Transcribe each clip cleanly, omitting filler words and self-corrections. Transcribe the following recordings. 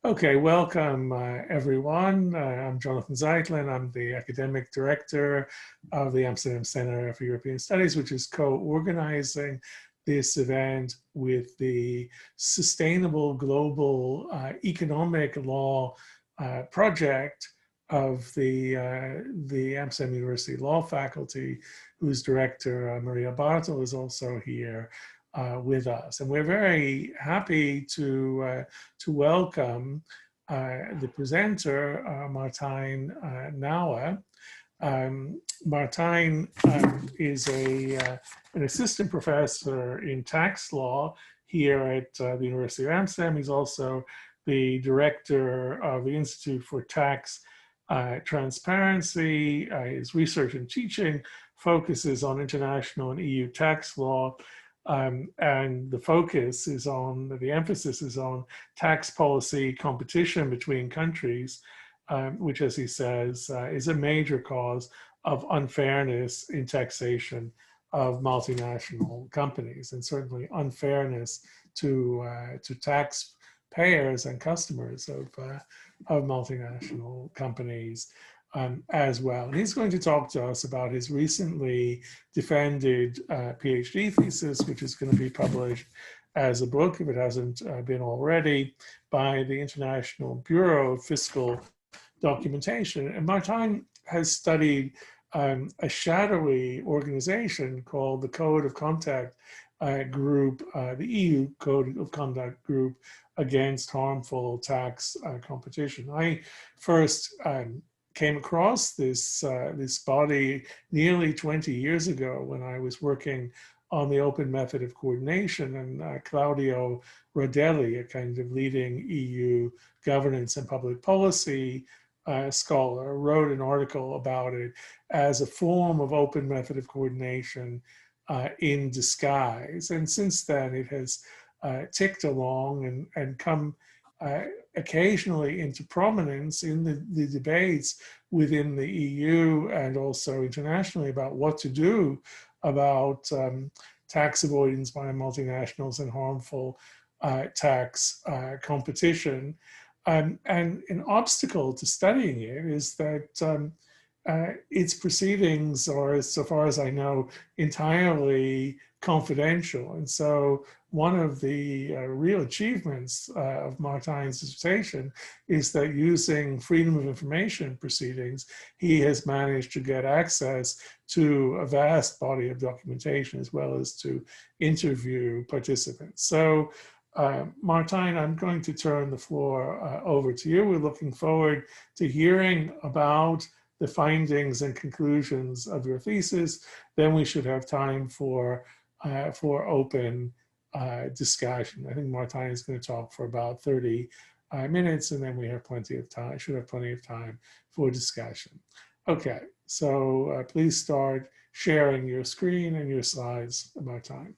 Okay, welcome everyone. I'm Jonathan Zeitlin. I'm the academic director of the Amsterdam Center for European Studies, which is co-organizing this event with the Sustainable Global Economic Law project of the Amsterdam University Law Faculty, whose director, Maria Bartel, is also here with us. And we're very happy to welcome the presenter, Martijn Nouwen. Martijn is an assistant professor in tax law here at the University of Amsterdam. He's also the director of the Institute for Tax Transparency. His research and teaching focuses on international and EU tax law. And the focus is on, the emphasis is on tax policy competition between countries, which, as he says, is a major cause of unfairness in taxation of multinational companies, and certainly unfairness to taxpayers and customers of multinational companies. As well. And he's going to talk to us about his recently defended PhD thesis, which is going to be published as a book, if it hasn't been already, by the International Bureau of Fiscal Documentation. And Martijn has studied a shadowy organization called the Code of Conduct Group, the EU Code of Conduct Group against harmful tax competition. I first came across this body nearly 20 years ago when I was working on the open method of coordination, and Claudio Rodelli, a kind of leading EU governance and public policy scholar, wrote an article about it as a form of open method of coordination in disguise. And since then it has ticked along and come occasionally into prominence in the debates within the EU and also internationally about what to do about tax avoidance by multinationals and harmful tax competition. And an obstacle to studying it is that its proceedings are, so far as I know, entirely confidential. And so one of the real achievements of Martijn's dissertation is that using freedom of information proceedings, he has managed to get access to a vast body of documentation as well as to interview participants. So Martijn, I'm going to turn the floor over to you. We're looking forward to hearing about the findings and conclusions of your thesis. Then we should have time for open discussion. I think Martijn is going to talk for about 30 minutes, and then we have plenty of time, should have plenty of time for discussion. Okay, so please start sharing your screen and your slides, Martijn.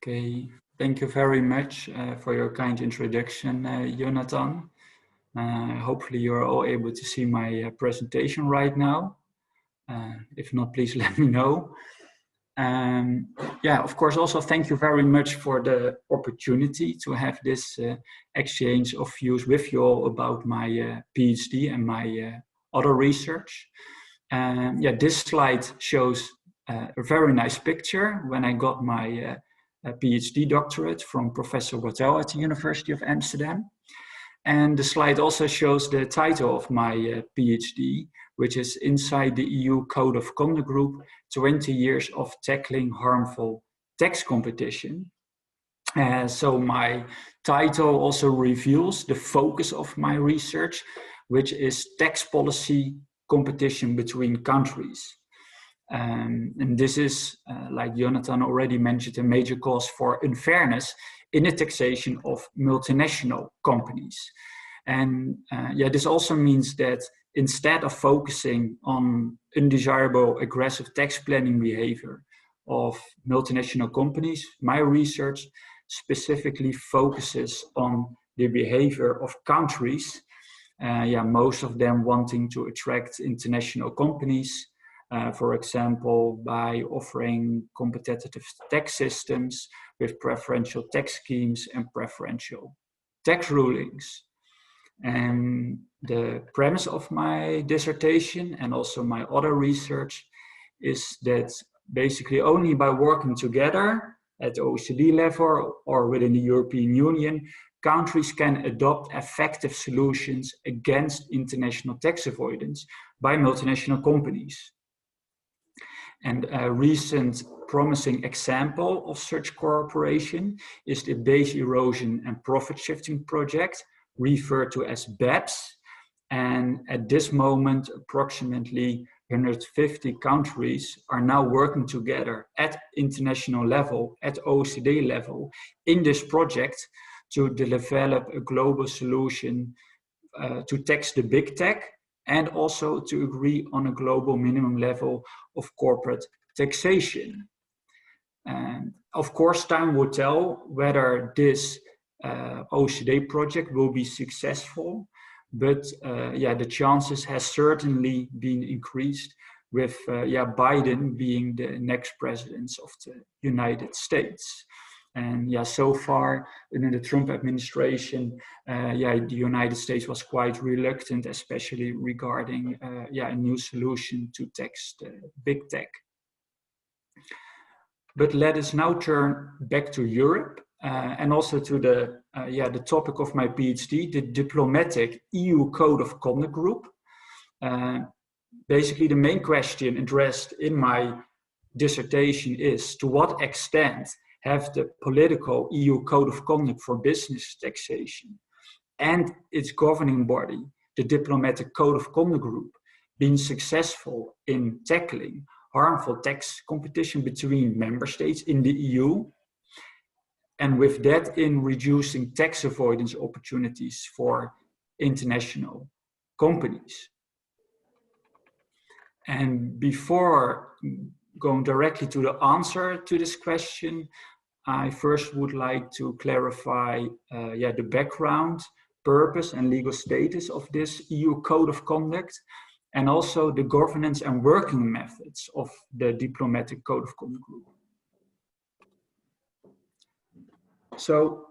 Okay, thank you very much for your kind introduction, Jonathan. Hopefully you're all able to see my presentation right now. If not, please let me know. Yeah, of course, also thank you very much for the opportunity to have this exchange of views with you all about my PhD and my other research. Yeah, this slide shows a very nice picture when I got my PhD doctorate from Professor Bartel at the University of Amsterdam. And the slide also shows the title of my PhD, which is Inside the EU Code of Conduct Group, 20 Years of Tackling Harmful Tax Competition. So my title also reveals the focus of my research, which is tax policy competition between countries. And this is, like Jonathan already mentioned, a major cause for unfairness in the taxation of multinational companies. And yeah, this also means that instead of focusing on undesirable aggressive tax planning behavior of multinational companies. My research specifically focuses on the behavior of countries, most of them wanting to attract international companies, for example, by offering competitive tax systems with preferential tax schemes and preferential tax rulings. And the premise of my dissertation and also my other research is that basically only by working together at the OECD level or within the European Union, countries can adopt effective solutions against international tax avoidance by multinational companies. And a recent promising example of such cooperation is the Base Erosion and Profit Shifting Project, referred to as BEPS. And at this moment, approximately 150 countries are now working together at international level, at OECD level, in this project to develop a global solution to tax the big tech, and also to agree on a global minimum level of corporate taxation. And of course, time will tell whether this OECD project will be successful, but the chances has certainly been increased with Biden being the next president of the United States. And so far in the Trump administration, the United States was quite reluctant, especially regarding a new solution to tax the big tech. But let us now turn back to Europe and also to the topic of my PhD, the diplomatic EU Code of Conduct Group. Basically, the main question addressed in my dissertation is, to what extent have the political EU Code of Conduct for Business Taxation and its governing body, the Diplomatic Code of Conduct Group, been successful in tackling harmful tax competition between member states in the EU, and with that in reducing tax avoidance opportunities for international companies? And before going directly to the answer to this question, I first would like to clarify the background, purpose and legal status of this EU Code of Conduct, and also the governance and working methods of the Diplomatic Code of Conduct Group. So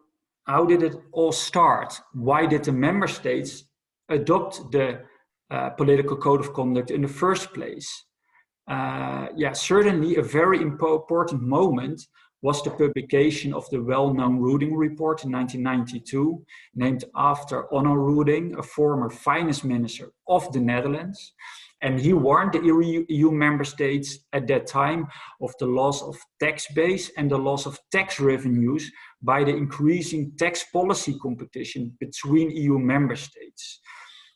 how did it all start? Why did the member states adopt the political code of conduct in the first place? Certainly a very important moment was the publication of the well-known Rooding report in 1992, named after Onno Rooding, a former finance minister of the Netherlands. And he warned the EU member states at that time of the loss of tax base and the loss of tax revenues by the increasing tax policy competition between EU member states.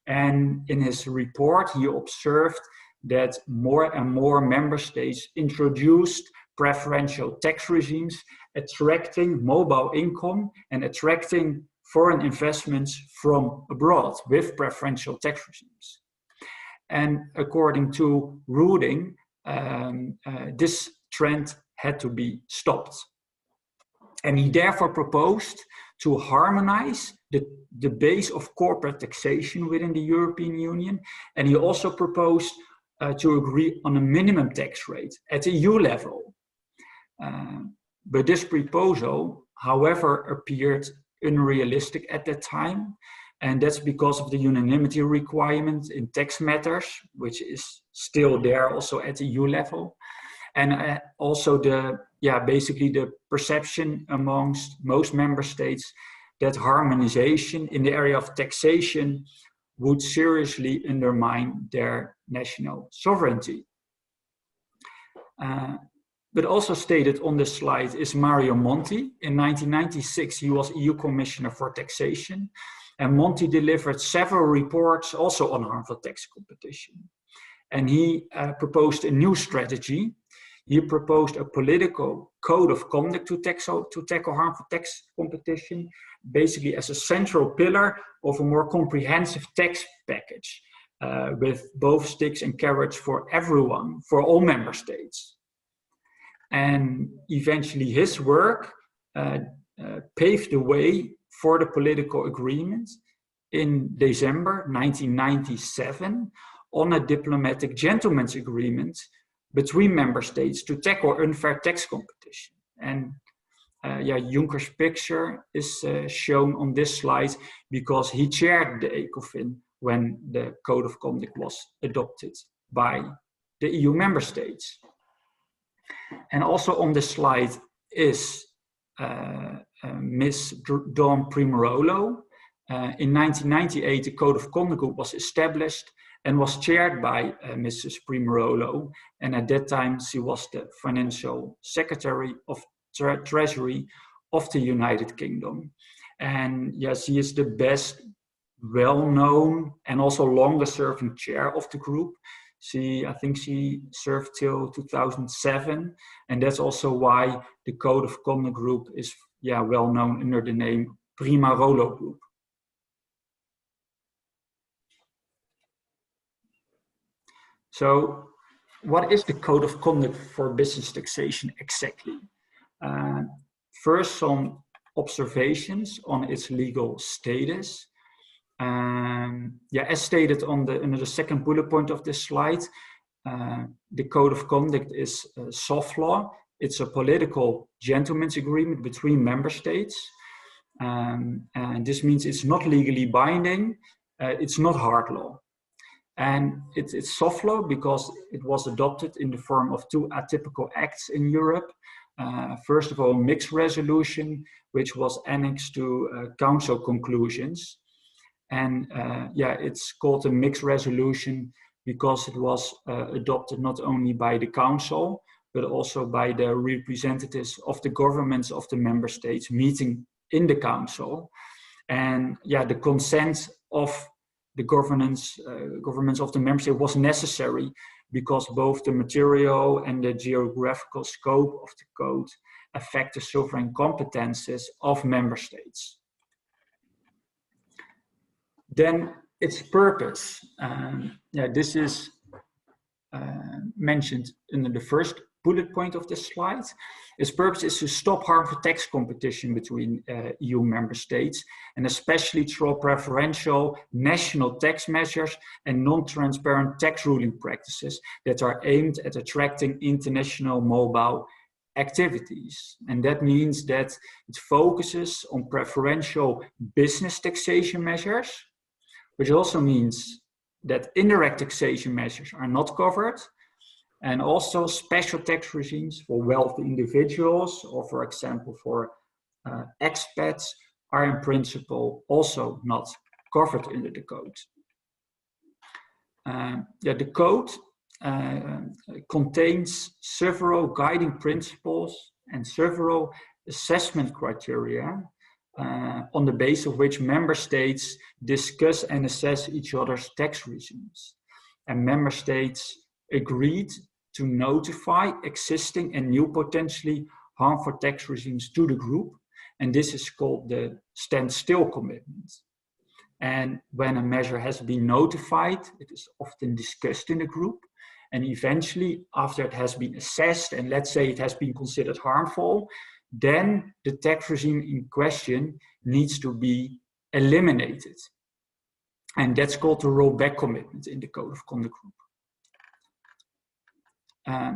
And in his report, he observed that more and more member states introduced preferential tax regimes, attracting mobile income and attracting foreign investments from abroad with preferential tax regimes. And according to Rooding, this trend had to be stopped. And he therefore proposed to harmonize the base of corporate taxation within the European Union. And he also proposed to agree on a minimum tax rate at the EU level. But this proposal, however, appeared unrealistic at that time. And that's because of the unanimity requirement in tax matters, which is still there also at the EU level. And also basically the perception amongst most member states that harmonization in the area of taxation would seriously undermine their national sovereignty. But also stated on this slide is Mario Monti. In 1996, he was EU Commissioner for Taxation. And Monti delivered several reports also on harmful tax competition. And he proposed a new strategy. He proposed a political code of conduct to tackle harmful tax competition, basically as a central pillar of a more comprehensive tax package with both sticks and carrots for everyone, for all member states. And eventually his work paved the way for the political agreement in December 1997 on a diplomatic gentleman's agreement between member states to tackle unfair tax competition. And Juncker's picture is shown on this slide because he chaired the ECOFIN when the Code of Conduct was adopted by the EU member states. And also on this slide is Ms. Dawn Primarolo. In 1998, the Code of Conduct Group was established and was chaired by Mrs. Primarolo. And at that time, she was the Financial Secretary of Treasury of the United Kingdom. And she is the best well-known and also longest serving chair of the group. I think she served till 2007. And that's also why the Code of Conduct Group is well known under the name Primarolo Group. So what is the Code of Conduct for Business Taxation exactly? First, some observations on its legal status. As stated under the second bullet point of this slide, the Code of Conduct is soft law. It's a political gentleman's agreement between member states. And this means it's not legally binding. It's not hard law. And it's soft law because it was adopted in the form of two atypical acts in Europe. First of all, mixed resolution, which was annexed to council conclusions. And it's called a mixed resolution because it was adopted not only by the council, but also by the representatives of the governments of the member states meeting in the council. And the consent of the governments of the member state was necessary because both the material and the geographical scope of the code affect the sovereign competences of member states. Then its purpose. This is mentioned in the first bullet point of this slide. Its purpose is to stop harmful tax competition between EU member states, and especially through preferential national tax measures and non-transparent tax ruling practices that are aimed at attracting international mobile activities. And that means that it focuses on preferential business taxation measures, which also means that indirect taxation measures are not covered, and also special tax regimes for wealthy individuals, or for example for expats, are in principle also not covered under the code. The code contains several guiding principles and several assessment criteria on the basis of which member states discuss and assess each other's tax regimes. And member states agreed to notify existing and new potentially harmful tax regimes to the group. And this is called the standstill commitment. And when a measure has been notified, it is often discussed in the group. And eventually, after it has been assessed, and let's say it has been considered harmful, then the tax regime in question needs to be eliminated. And that's called the rollback commitment in the Code of Conduct Group. I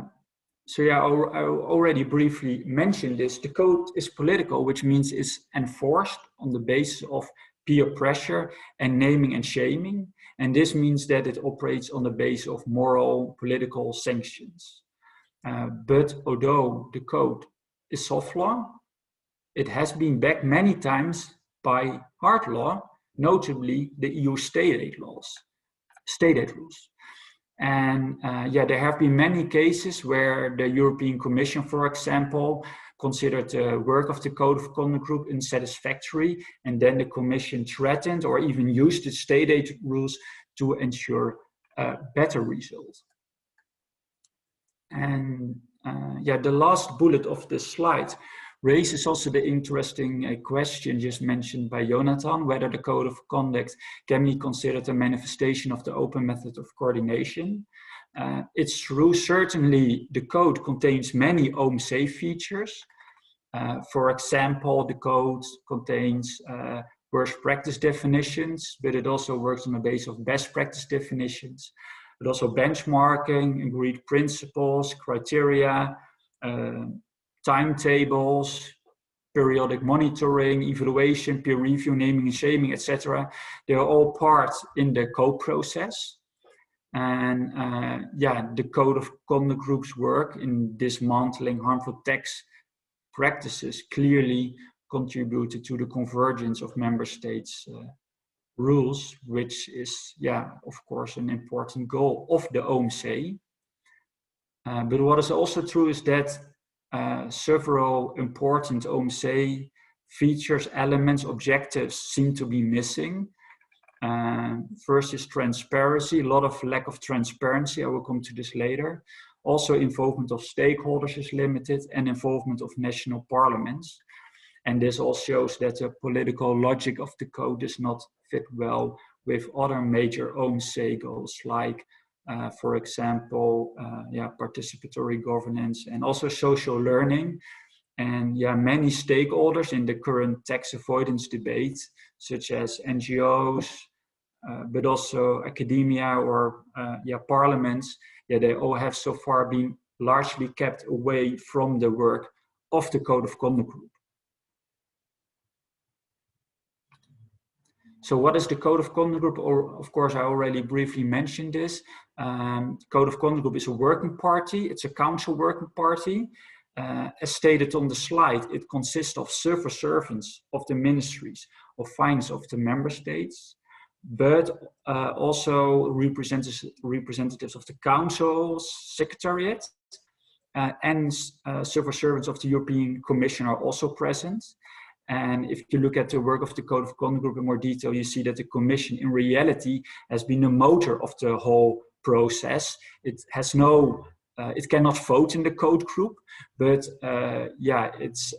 already briefly mentioned this. The code is political, which means it's enforced on the basis of peer pressure and naming and shaming. And this means that it operates on the basis of moral political sanctions. But although the code is soft law, it has been backed many times by hard law, notably the EU state aid rules. And there have been many cases where the European Commission, for example, considered the work of the Code of Conduct Group unsatisfactory, and then the Commission threatened or even used the state aid rules to ensure better results. And the last bullet of this slide raises also the interesting question just mentioned by Jonathan, whether the Code of Conduct can be considered a manifestation of the open method of coordination. It's true, certainly the code contains many OMC features. For example, the code contains worst practice definitions, but it also works on the basis of best practice definitions, but also benchmarking, agreed principles, criteria, timetables, periodic monitoring, evaluation, peer review, naming and shaming, etc. They are all part in the code process. And yeah, the Code of Conduct Group's work in dismantling harmful tax practices clearly contributed to the convergence of member states' rules, which is, yeah, of course, an important goal of the OMC. But what is also true is that several important OMC features, elements, objectives seem to be missing. First is transparency, a lot of lack of transparency. I will come to this later. Also, involvement of stakeholders is limited, and involvement of national parliaments. And this all shows that the political logic of the code does not fit well with other major OMC goals, like, for example, yeah, participatory governance and also social learning. And yeah, many stakeholders in the current tax avoidance debate, such as NGOs, but also academia or yeah, parliaments, yeah, they all have so far been largely kept away from the work of the Code of Conduct Group. So what is the Code of Conduct Group? Or, of course, I already briefly mentioned this. Code of Conduct Group is a working party. It's a council working party. As stated on the slide, it consists of civil servants of the ministries of finance of the member states, but also representatives of the council's secretariat, and civil servants of the European Commission are also present. And if you look at the work of the Code of Conduct Group in more detail, you see that the Commission in reality has been the motor of the whole process. It has no, it cannot vote in the code group, but yeah, its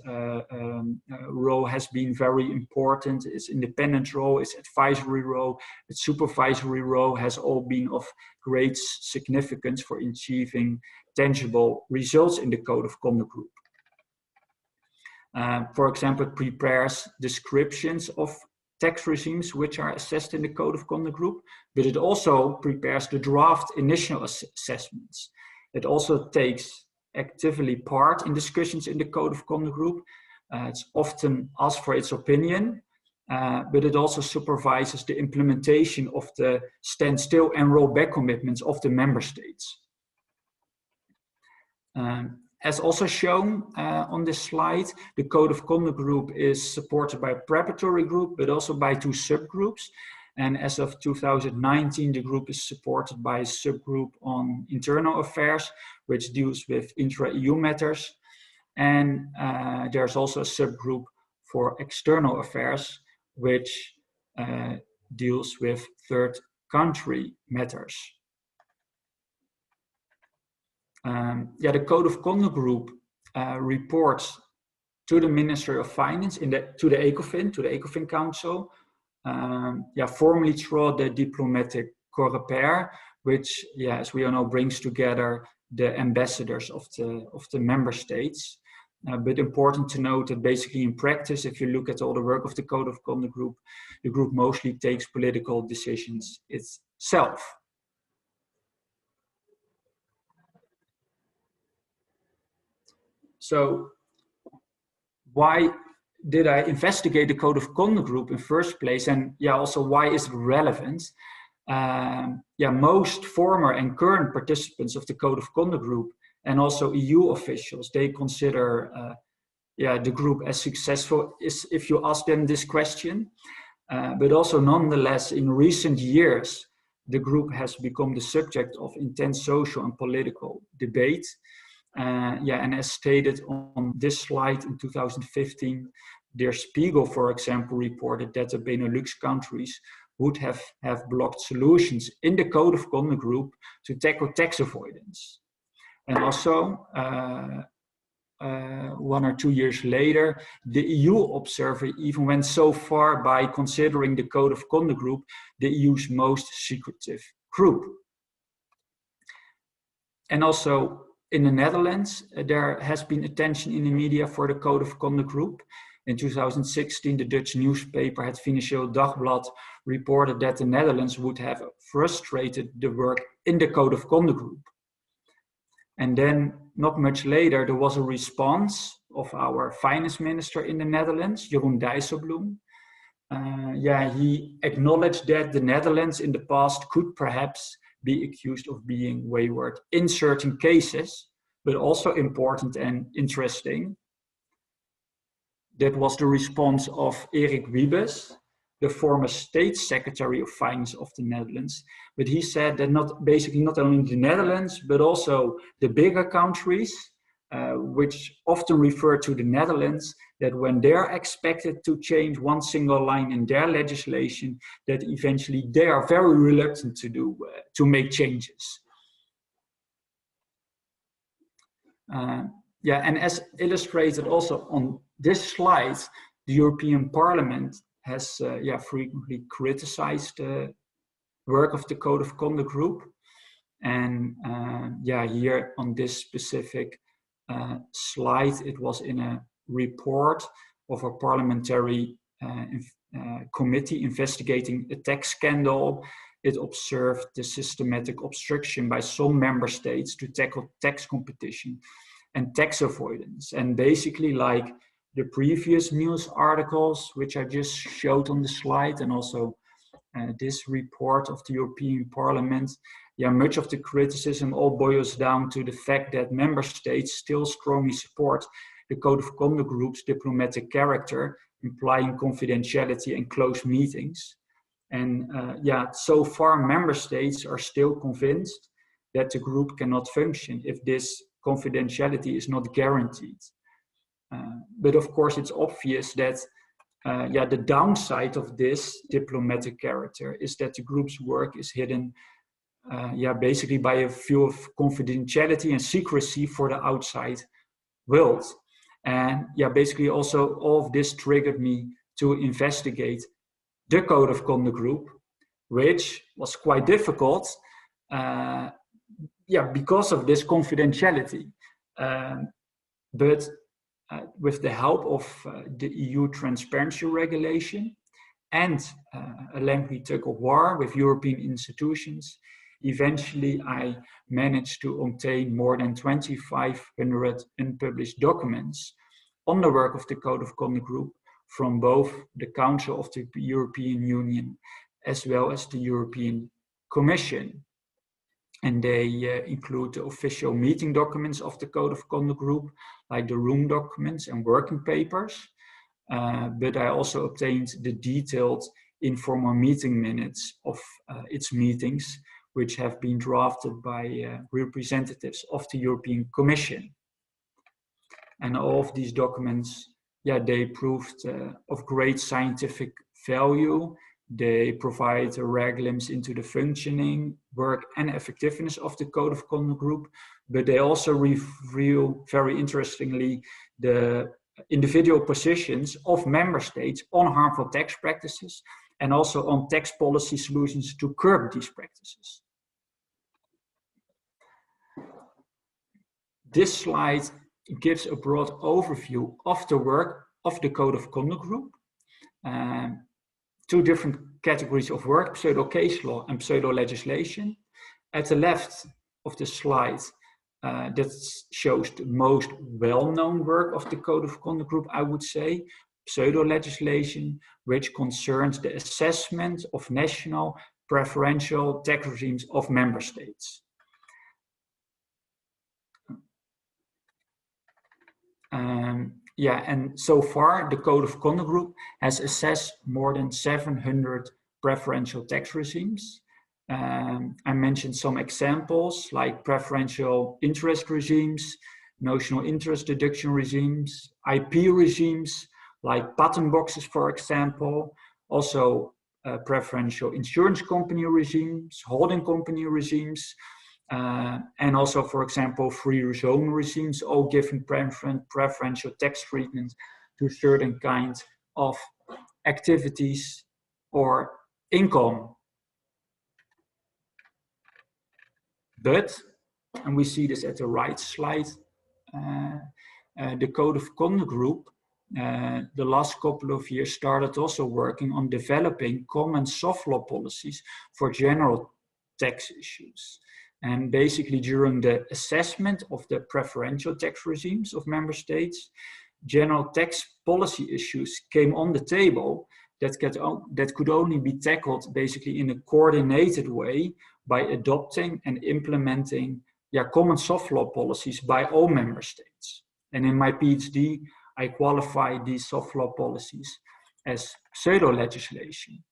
role has been very important. Its independent role, its advisory role, its supervisory role has all been of great significance for achieving tangible results in the Code of Conduct Group. For example, it prepares descriptions of tax regimes which are assessed in the Code of Conduct Group, but it also prepares the draft initial assessments. It also takes actively part in discussions in the Code of Conduct Group. It's often asked for its opinion, but it also supervises the implementation of the standstill and rollback commitments of the member states. As also shown on this slide, the Code of Conduct Group is supported by a preparatory group, but also by 2 subgroups. And as of 2019, the group is supported by a subgroup on internal affairs, which deals with intra-EU matters. And there's also a subgroup for external affairs, which deals with third country matters. Yeah, the Code of Conduct Group reports to the Ministry of Finance, to the ECOFIN Council, yeah, formally through the diplomatic Coreper, which, yeah, as we all know, brings together the ambassadors of the member states. But important to note that basically in practice, if you look at all the work of the Code of Conduct Group, the group mostly takes political decisions itself. So why did I investigate the Code of Conduct Group in first place? And yeah, also why is it relevant? Yeah, most former and current participants of the Code of Conduct Group and also EU officials, they consider yeah, the group as successful if you ask them this question. But also nonetheless, in recent years, the group has become the subject of intense social and political debate. Yeah, and as stated on this slide in 2015, Der Spiegel, for example, reported that the Benelux countries would have blocked solutions in the Code of Conduct Group to tackle tax avoidance. And also, 1 or 2 years later, the EU Observer even went so far by considering the Code of Conduct Group the EU's most secretive group. And also in the Netherlands, there has been attention in the media for the Code of Conduct Group. In 2016, the Dutch newspaper Het Financieel Dagblad reported that the Netherlands would have frustrated the work in the Code of Conduct Group. And then not much later, there was a response of our finance minister in the Netherlands, Jeroen Dijsselbloem. He acknowledged that the Netherlands in the past could perhaps be accused of being wayward in certain cases, but also important and interesting. That was the response of Erik Wiebes, the former State Secretary of Finance of the Netherlands. But he said that not only the Netherlands, but also the bigger countries, which often refer to the Netherlands, that when they're expected to change one single line in their legislation, that eventually they are very reluctant to make changes. And as illustrated also on this slide, the European Parliament has frequently criticized the work of the Code of Conduct Group. And here on this specific slide, it was in a report of a parliamentary committee investigating a tax scandal. It observed the systematic obstruction by some member states to tackle tax competition and tax avoidance. And basically, like the previous news articles, which I just showed on the slide, and also this report of the European Parliament, much of the criticism all boils down to the fact that member states still strongly support the Code of Conduct Group's diplomatic character, implying confidentiality and close meetings. And so far member states are still convinced that the group cannot function if this confidentiality is not guaranteed. But of course it's obvious that the downside of this diplomatic character is that the group's work is hidden basically by a view of confidentiality and secrecy for the outside world. And basically also all of this triggered me to investigate the Code of Conduct Group, which was quite difficult because of this confidentiality. But with the help of the EU transparency regulation and a lengthy tug of war with European institutions, eventually I managed to obtain more than 2,500 unpublished documents on the work of the Code of Conduct Group from both the Council of the European Union as well as the European Commission. And they include the official meeting documents of the Code of Conduct Group, like the room documents and working papers. But I also obtained the detailed informal meeting minutes of its meetings, which have been drafted by representatives of the European Commission. And all of these documents, they proved of great scientific value. They provide a rare glimpse into the functioning, work, and effectiveness of the Code of Conduct Group, but they also reveal, very interestingly, the individual positions of member states on harmful tax practices and also on tax policy solutions to curb these practices. This slide gives a broad overview of the work of the Code of Conduct Group. Two different categories of work, pseudo case law and pseudo legislation. At the left of the slide, that shows the most well-known work of the Code of Conduct Group, I would say, pseudo legislation, which concerns the assessment of national preferential tax regimes of member states. And so far the Code of Conduct Group has assessed more than 700 preferential tax regimes. I mentioned some examples like preferential interest regimes, notional interest deduction regimes, IP regimes like patent boxes, for example, also preferential insurance company regimes, holding company regimes, and also, for example, free zone regimes, all giving preferential tax treatment to certain kinds of activities or income. But and we see this at the right slide, the Code of Conduct Group, the last couple of years started also working on developing common soft law policies for general tax issues. And basically during the assessment of the preferential tax regimes of member states, general tax policy issues came on the table that could only be tackled basically in a coordinated way by adopting and implementing common soft law policies by all member states. And in my PhD, I qualify these soft law policies as pseudo legislation.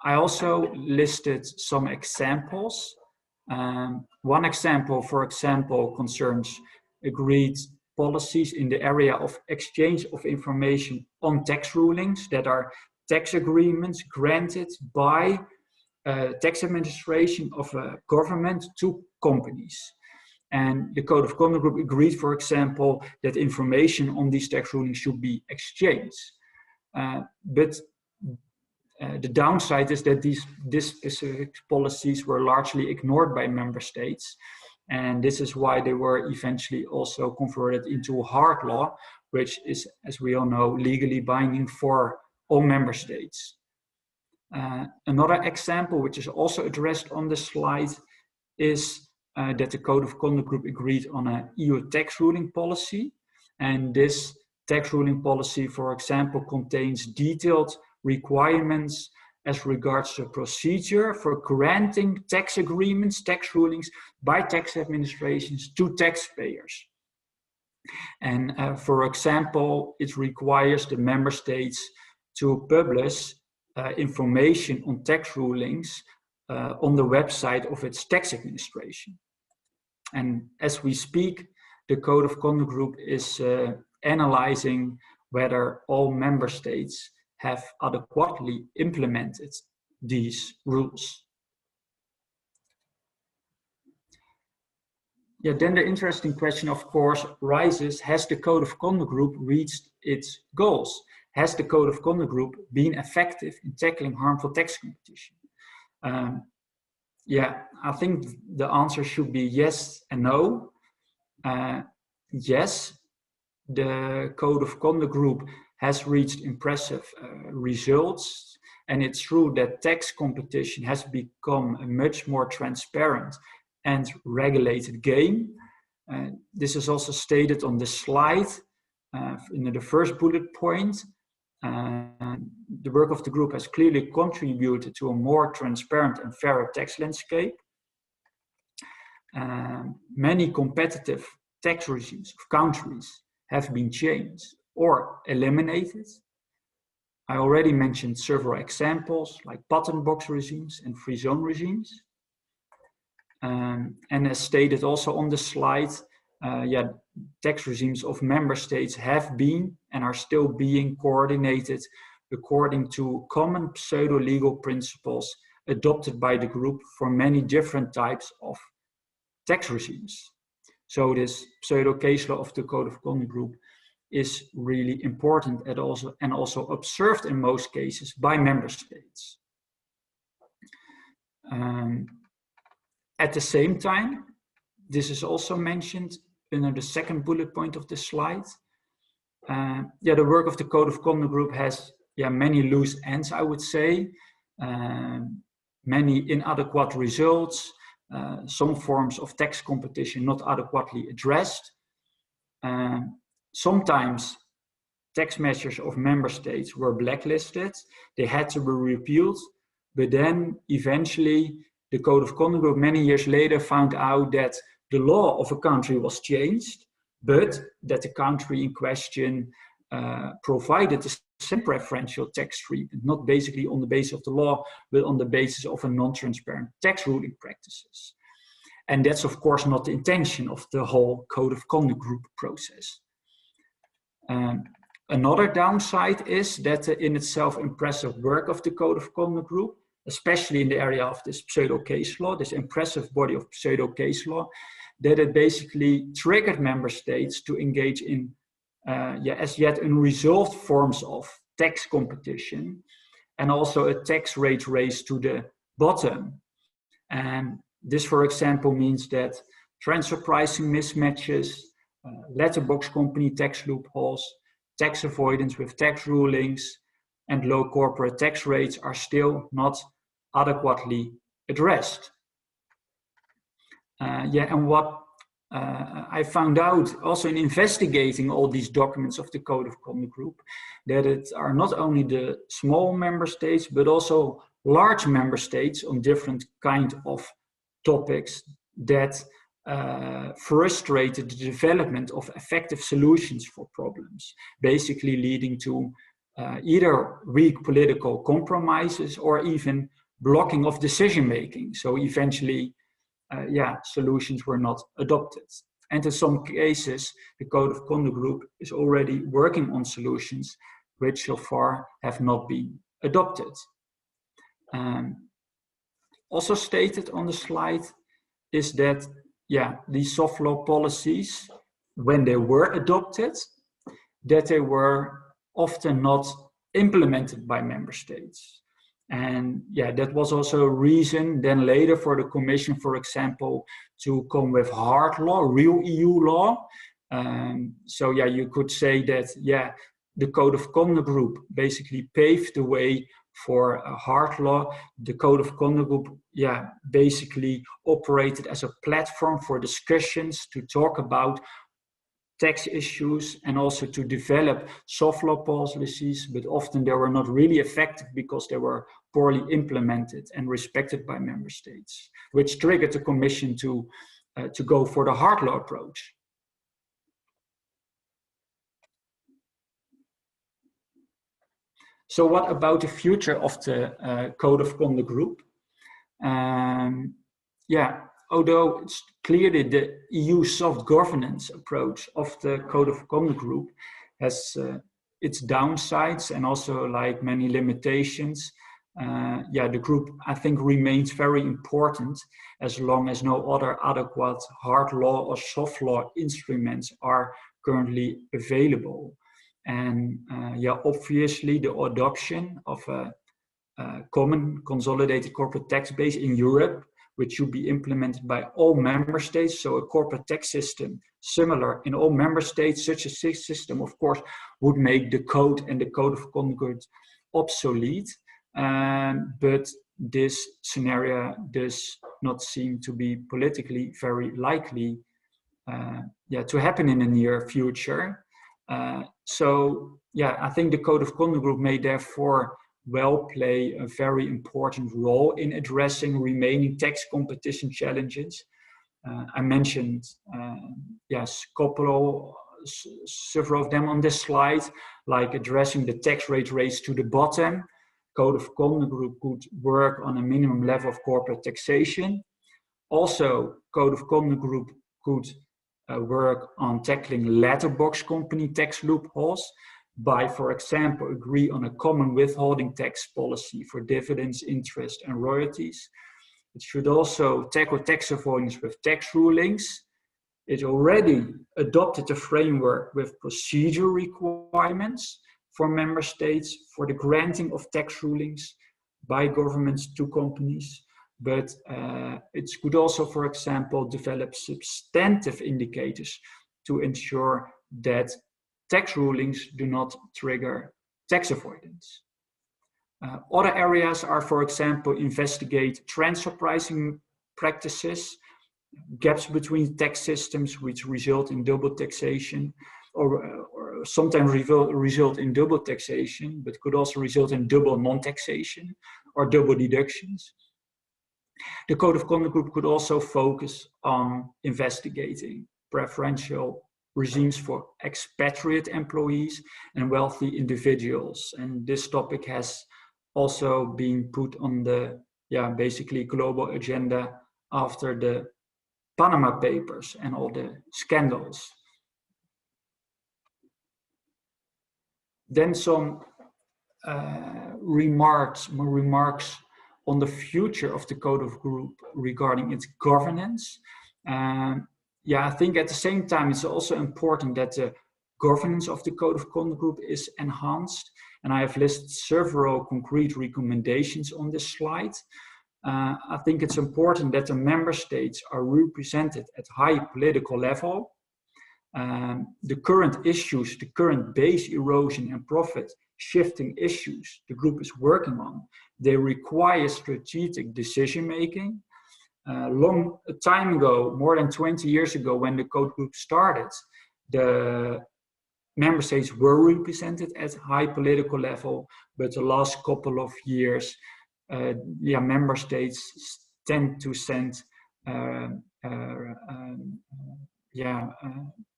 I also listed some examples. One example, for example, concerns agreed policies in the area of exchange of information on tax rulings that are tax agreements granted by tax administration of a government to companies. And the Code of Conduct Group agreed, for example, that information on these tax rulings should be exchanged. But the downside is that these specific policies were largely ignored by member states. And this is why they were eventually also converted into hard law, which is, as we all know, legally binding for all member states. Another example, which is also addressed on the slide, is that the Code of Conduct Group agreed on an EU tax ruling policy. And this tax ruling policy, for example, contains detailed requirements as regards the procedure for granting tax agreements, tax rulings by tax administrations to taxpayers. And for example, it requires the member states to publish information on tax rulings on the website of its tax administration. And as we speak, the Code of Conduct Group is analyzing whether all member states have adequately implemented these rules. Then the interesting question, of course, rises: has the Code of Conduct Group reached its goals? Has the Code of Conduct Group been effective in tackling harmful tax competition? I think the answer should be yes and no. Yes, the Code of Conduct Group has reached impressive results, and it's true that tax competition has become a much more transparent and regulated game. This is also stated on the slide in the first bullet point. The work of the group has clearly contributed to a more transparent and fairer tax landscape. Many competitive tax regimes of countries have been changed or eliminated. I already mentioned several examples like patent box regimes and free zone regimes. And as stated also on the slide, tax regimes of member states have been and are still being coordinated according to common pseudo-legal principles adopted by the group for many different types of tax regimes. So this pseudo-case law of the Code of Conduct Group is really important and also observed in most cases by member states. At the same time, this is also mentioned under the second bullet point of the slide. The work of the Code of Conduct Group has many loose ends, I would say, many inadequate results, some forms of tax competition not adequately addressed. Sometimes tax measures of member states were blacklisted, they had to be repealed, but then eventually the Code of Conduct Group many years later found out that the law of a country was changed, but that the country in question provided the same preferential tax treatment, not basically on the basis of the law, but on the basis of a non-transparent tax ruling practices. And that's of course not the intention of the whole Code of Conduct Group process. Another downside is that the in itself impressive work of the Code of Conduct Group, especially in the area of this pseudo case law, this impressive body of pseudo case law, that it basically triggered member states to engage in as yet unresolved forms of tax competition and also a tax rate race to the bottom. And this, for example, means that transfer pricing mismatches, letterbox company tax loopholes, tax avoidance with tax rulings, and low corporate tax rates are still not adequately addressed. And what I found out also in investigating all these documents of the Code of Conduct Group, that it are not only the small member states, but also large member states on different kind of topics that frustrated the development of effective solutions for problems, basically leading to either weak political compromises or even blocking of decision making. So eventually, solutions were not adopted. And in some cases, the Code of Conduct Group is already working on solutions which so far have not been adopted. Also stated on the slide is that, these soft law policies, when they were adopted, that they were often not implemented by member states. And that was also a reason then later for the Commission, for example, to come with hard law, real EU law. So you could say that, the Code of Conduct Group basically paved the way for a hard law. The Code of Conduct Group, basically operated as a platform for discussions to talk about tax issues and also to develop soft law policies, but often they were not really effective because they were poorly implemented and respected by member states, which triggered the Commission to go for the hard law approach. So what about the future of the Code of Conduct Group? Although it's clearly the EU soft governance approach of the Code of Conduct Group has its downsides and also like many limitations, the group I think remains very important as long as no other adequate hard law or soft law instruments are currently available. And obviously the adoption of a common consolidated corporate tax base in Europe, which should be implemented by all member states. So a corporate tax system similar in all member states, such a system, of course, would make the code and the Code of Conduct obsolete. But this scenario does not seem to be politically very likely to happen in the near future. I think the Code of Conduct Group may therefore well play a very important role in addressing remaining tax competition challenges. I mentioned several of them on this slide, like addressing the tax rate race to the bottom. Code of Conduct Group could work on a minimum level of corporate taxation. Also, Code of Conduct Group could work on tackling letterbox company tax loopholes by, for example, agree on a common withholding tax policy for dividends, interest, and royalties. It should also tackle tax avoidance with tax rulings. It already adopted a framework with procedure requirements for member states for the granting of tax rulings by governments to companies. But it could also, for example, develop substantive indicators to ensure that tax rulings do not trigger tax avoidance. Other areas are, for example, investigate transfer pricing practices, gaps between tax systems which result in double taxation, or sometimes result in double taxation, but could also result in double non-taxation or double deductions. The Code of Conduct Group could also focus on investigating preferential regimes for expatriate employees and wealthy individuals. And this topic has also been put on the basically global agenda after the Panama Papers and all the scandals. Then some remarks on the future of the Code of Group regarding its governance. I think at the same time, it's also important that the governance of the Code of Conduct Group is enhanced. And I have listed several concrete recommendations on this slide. I think it's important that the member states are represented at high political level. The current issues, the current base erosion and profit shifting issues the group is working on, they require strategic decision making. Long time ago, more than 20 years ago, when the code group started, the member states were represented at high political level, but the last couple of years, member states tend to send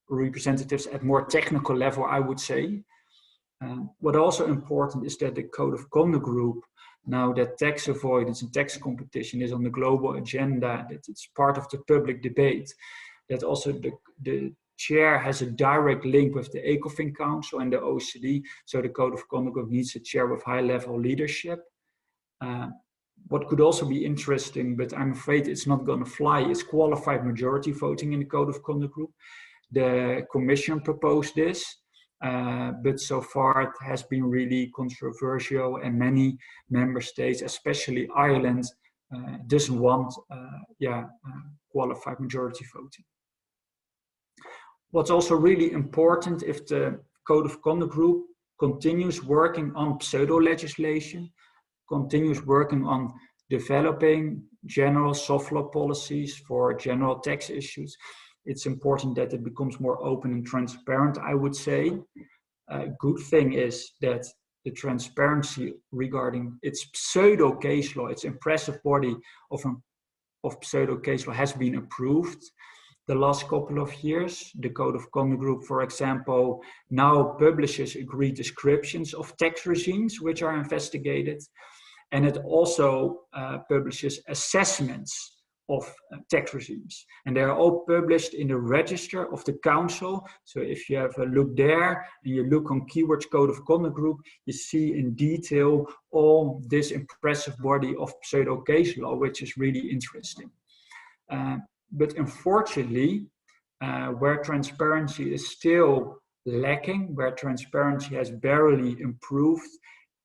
representatives at more technical level, I would say. What also important is that the Code of Conduct Group, now that tax avoidance and tax competition is on the global agenda, that it's part of the public debate, that also the chair has a direct link with the ECOFIN Council and the OECD, so the Code of Conduct Group needs a chair with high-level leadership. What could also be interesting, but I'm afraid it's not going to fly, is qualified majority voting in the Code of Conduct Group. The Commission proposed this, but so far it has been really controversial, and many member states, especially Ireland, doesn't want qualified majority voting. What's also really important, if the Code of Conduct Group continues working on pseudo legislation, continues working on developing general soft law policies for general tax issues, it's important that it becomes more open and transparent, I would say. A good thing is that the transparency regarding its pseudo case law, its impressive body of pseudo case law has been approved the last couple of years. The Code of Conduct Group, for example, now publishes agreed descriptions of tax regimes which are investigated. And it also publishes assessments of tax regimes. And they are all published in the register of the council. So if you have a look there and you look on keywords Code of Conduct Group, you see in detail all this impressive body of pseudo case law, which is really interesting. But unfortunately, where transparency is still lacking, where transparency has barely improved,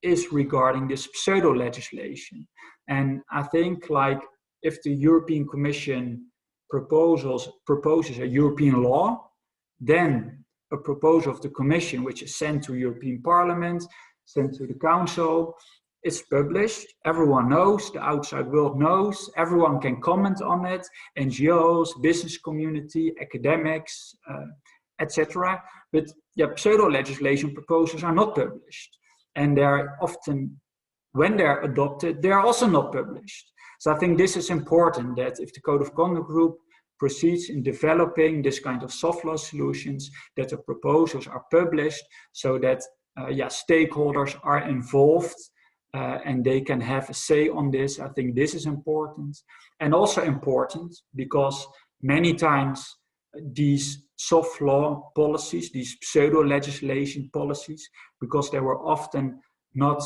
is regarding this pseudo legislation. And I think, like, if the European Commission proposes a European law, then a proposal of the Commission, which is sent to European Parliament, sent to the Council, it's published, everyone knows, the outside world knows, everyone can comment on it, NGOs, business community, academics, etc. But pseudo legislation proposals are not published. And they're often, when they're adopted, they're also not published. So I think this is important, that if the Code of Conduct Group proceeds in developing this kind of soft law solutions, that the proposals are published so that stakeholders are involved and they can have a say on this. I think this is important. And also important because many times these soft law policies, these pseudo legislation policies, because they were often not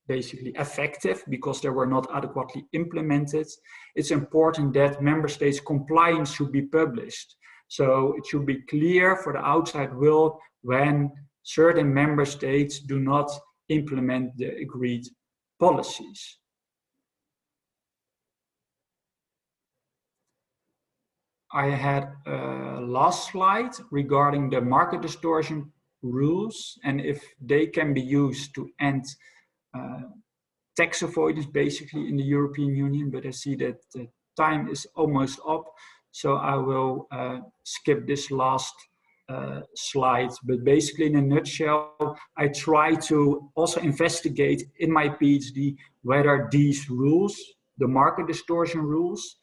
basically effective, because they were not adequately implemented, it's important that member states' compliance should be published. So it should be clear for the outside world when certain member states do not implement the agreed policies. I had a last slide regarding the market distortion rules and if they can be used to end tax avoidance basically in the European Union, but I see that the time is almost up, so I will skip this last slide. But basically, in a nutshell, I try to also investigate in my PhD whether these rules, the market distortion rules,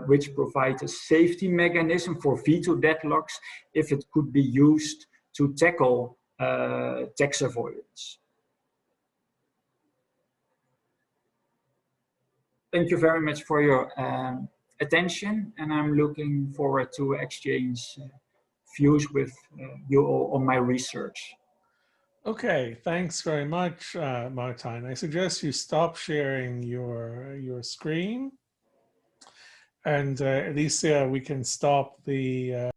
which provide a safety mechanism for veto deadlocks, if it could be used to tackle tax avoidance. Thank you very much for your attention, and I'm looking forward to exchange views with you all on my research. Okay, thanks very much, Martijn. I suggest you stop sharing your screen, and at least we can stop the